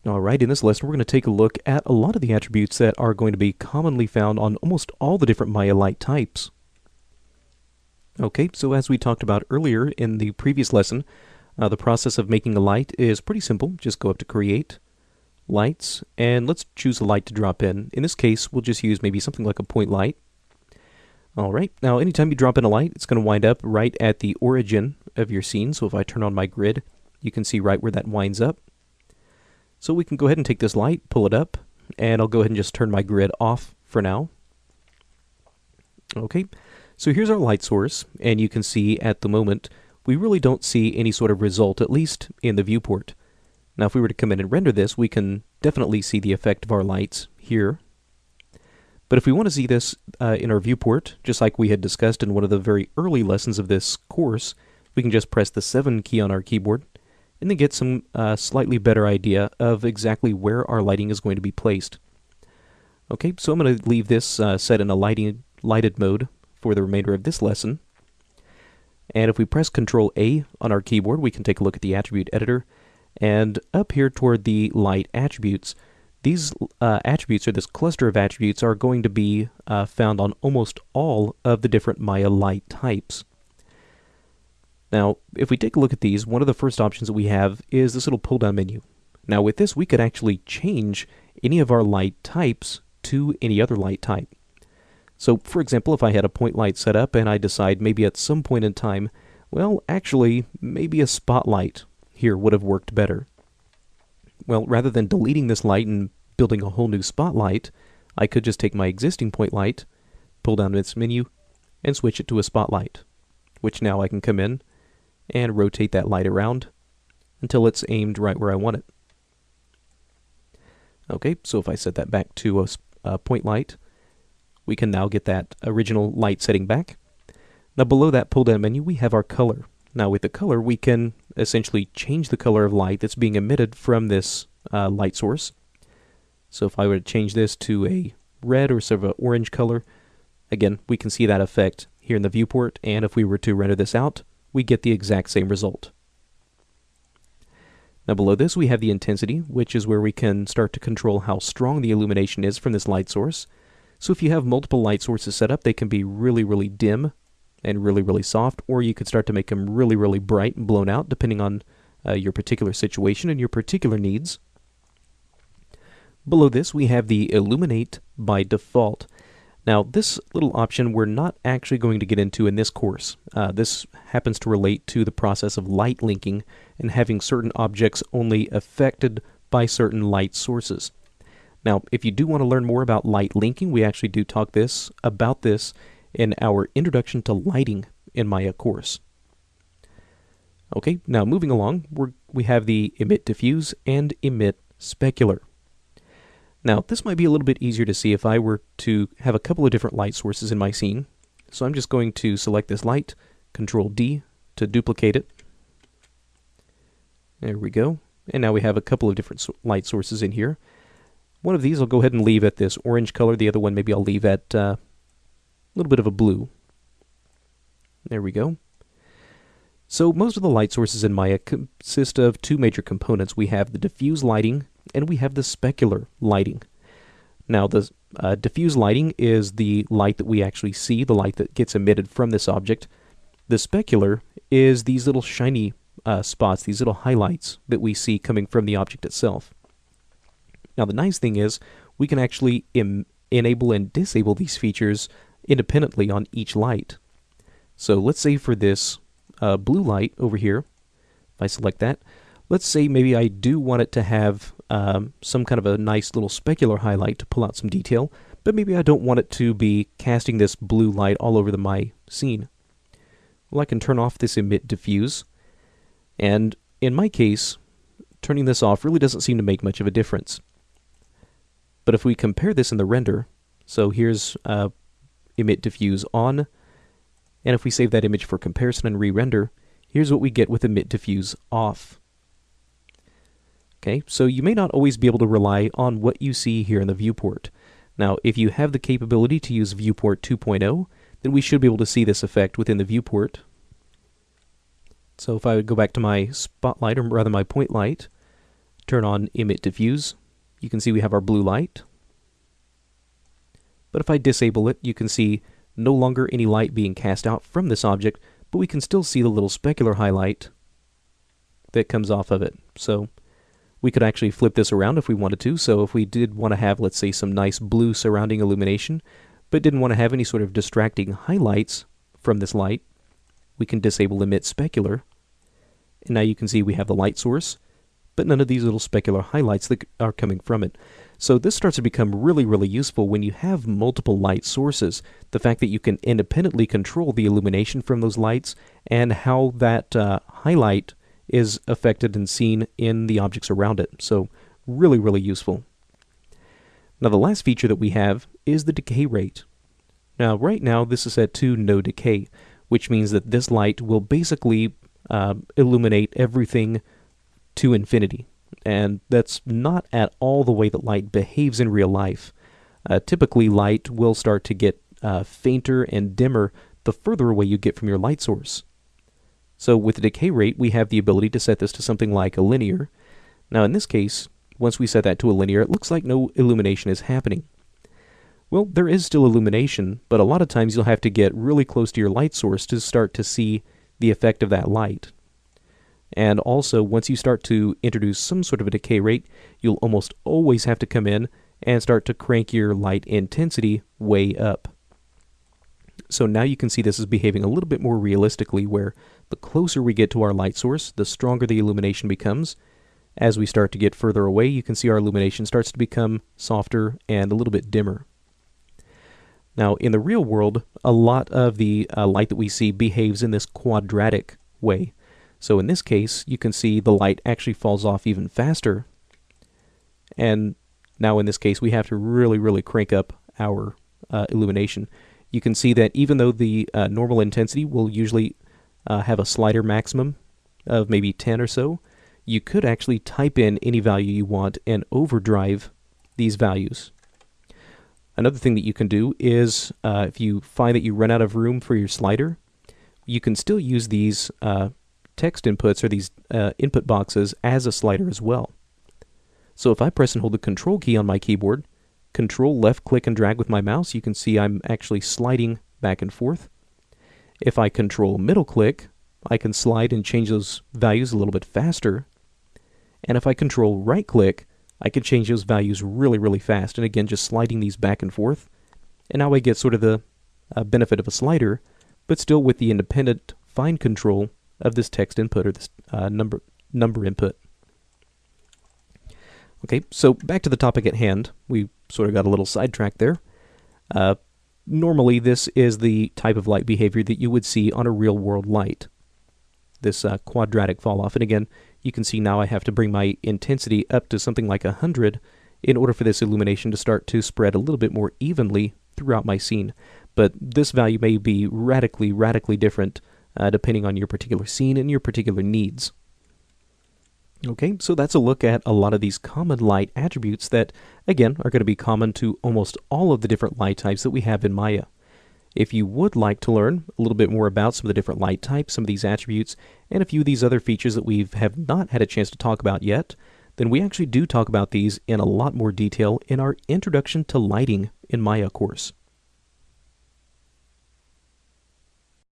Alright, in this lesson we're going to take a look at a lot of the attributes that are going to be commonly found on almost all the different Maya light types. Okay, so as we talked about earlier in the previous lesson, the process of making a light is pretty simple. Just go up to Create, Lights, and let's choose a light to drop in. In this case, we'll just use maybe something like a point light. Alright, now anytime you drop in a light, it's going to wind up right at the origin of your scene. So if I turn on my grid, you can see right where that winds up. So we can go ahead and take this light, pull it up, and I'll go ahead and just turn my grid off for now. Okay, so here's our light source, and you can see at the moment we really don't see any sort of result, at least in the viewport. Now if we were to come in and render this, we can definitely see the effect of our lights here. But if we want to see this in our viewport, just like we had discussed in one of the very early lessons of this course, we can just press the 7 key on our keyboard and then get some slightly better idea of exactly where our lighting is going to be placed. Okay, so I'm going to leave this set in a lighted mode for the remainder of this lesson. And if we press Ctrl A on our keyboard, we can take a look at the attribute editor. And up here toward the light attributes, these attributes, or this cluster of attributes, are going to be found on almost all of the different Maya light types. Now, if we take a look at these, one of the first options that we have is this little pull-down menu. Now with this, we could actually change any of our light types to any other light type. So, for example, if I had a point light set up and I decide maybe at some point in time, well, actually, maybe a spotlight here would have worked better. Well, rather than deleting this light and building a whole new spotlight, I could just take my existing point light, pull down this menu, and switch it to a spotlight, which now I can come in and rotate that light around until it's aimed right where I want it. Okay, so if I set that back to a point light, we can now get that original light setting back. Now below that pull-down menu, we have our color. Now with the color, we can essentially change the color of light that's being emitted from this light source. So if I were to change this to a red or sort of an orange color, again, we can see that effect here in the viewport, and if we were to render this out, we get the exact same result. Now below this we have the intensity, which is where we can start to control how strong the illumination is from this light source. So if you have multiple light sources set up, they can be really, really dim and really, really soft, or you could start to make them really, really bright and blown out, depending on your particular situation and your particular needs. Below this we have the Illuminate by Default. Now, this little option we're not actually going to get into in this course. This happens to relate to the process of light linking and having certain objects only affected by certain light sources. Now, if you do want to learn more about light linking, we actually do talk about this in our Introduction to Lighting in Maya course. Okay, now moving along, we have the Emit Diffuse and Emit Specular. Now, this might be a little bit easier to see if I were to have a couple of different light sources in my scene. So I'm just going to select this light, Ctrl D to duplicate it. There we go. And now we have a couple of different light sources in here. One of these I'll go ahead and leave at this orange color. The other one maybe I'll leave at a little bit of a blue. There we go. So most of the light sources in Maya consist of two major components. We have the diffuse lighting and we have the specular lighting. Now the diffuse lighting is the light that we actually see, the light that gets emitted from this object. The specular is these little shiny spots, these little highlights that we see coming from the object itself. Now the nice thing is we can actually enable and disable these features independently on each light. So let's say for this blue light over here, if I select that, let's say maybe I do want it to have some kind of a nice little specular highlight to pull out some detail, but maybe I don't want it to be casting this blue light all over my scene. Well, I can turn off this Emit Diffuse, and in my case, turning this off really doesn't seem to make much of a difference. But if we compare this in the render, so here's Emit Diffuse on, and if we save that image for comparison and re-render, here's what we get with Emit Diffuse off. Okay, so you may not always be able to rely on what you see here in the viewport. Now, if you have the capability to use Viewport 2.0, then we should be able to see this effect within the viewport. So if I would go back to my spotlight, or rather my point light, turn on Emit Diffuse, you can see we have our blue light. But if I disable it, you can see no longer any light being cast out from this object, but we can still see the little specular highlight that comes off of it. So we could actually flip this around if we wanted to. So if we did want to have, let's say, some nice blue surrounding illumination, but didn't want to have any sort of distracting highlights from this light, we can disable Emit Specular. And now you can see we have the light source, but none of these little specular highlights that are coming from it. So this starts to become really, really useful when you have multiple light sources. The fact that you can independently control the illumination from those lights and how that highlight is affected and seen in the objects around it. So really, really useful. Now the last feature that we have is the decay rate. Now right now this is set to no decay, which means that this light will basically illuminate everything to infinity. And that's not at all the way that light behaves in real life. Typically light will start to get fainter and dimmer the further away you get from your light source. So with the decay rate, we have the ability to set this to something like a linear. Now in this case, once we set that to a linear, it looks like no illumination is happening. Well, there is still illumination, but a lot of times you'll have to get really close to your light source to start to see the effect of that light. And also, once you start to introduce some sort of a decay rate, you'll almost always have to come in and start to crank your light intensity way up. So now you can see this is behaving a little bit more realistically, where the closer we get to our light source, the stronger the illumination becomes. As we start to get further away, you can see our illumination starts to become softer and a little bit dimmer. Now, in the real world, a lot of the light that we see behaves in this quadratic way. So in this case, you can see the light actually falls off even faster. And now in this case, we have to really, really crank up our illumination. You can see that even though the normal intensity will usually have a slider maximum of maybe 10 or so, you could actually type in any value you want and overdrive these values. Another thing that you can do is, if you find that you run out of room for your slider, you can still use these text inputs or these input boxes as a slider as well. So if I press and hold the Control key on my keyboard, Control left click and drag with my mouse, you can see I'm actually sliding back and forth. If I Control middle click, I can slide and change those values a little bit faster. And if I Control right click, I can change those values really, really fast. And again, just sliding these back and forth. And now I get sort of the benefit of a slider, but still with the independent fine control of this text input or this number input. Okay, so back to the topic at hand. We sort of got a little sidetracked there. Normally, this is the type of light behavior that you would see on a real-world light. This quadratic fall-off. And again, you can see now I have to bring my intensity up to something like 100 in order for this illumination to start to spread a little bit more evenly throughout my scene. But this value may be radically, radically different depending on your particular scene and your particular needs. Okay, so that's a look at a lot of these common light attributes that, again, are going to be common to almost all of the different light types that we have in Maya. If you would like to learn a little bit more about some of the different light types, some of these attributes, and a few of these other features that we have not had a chance to talk about yet, then we actually do talk about these in a lot more detail in our Introduction to Lighting in Maya course.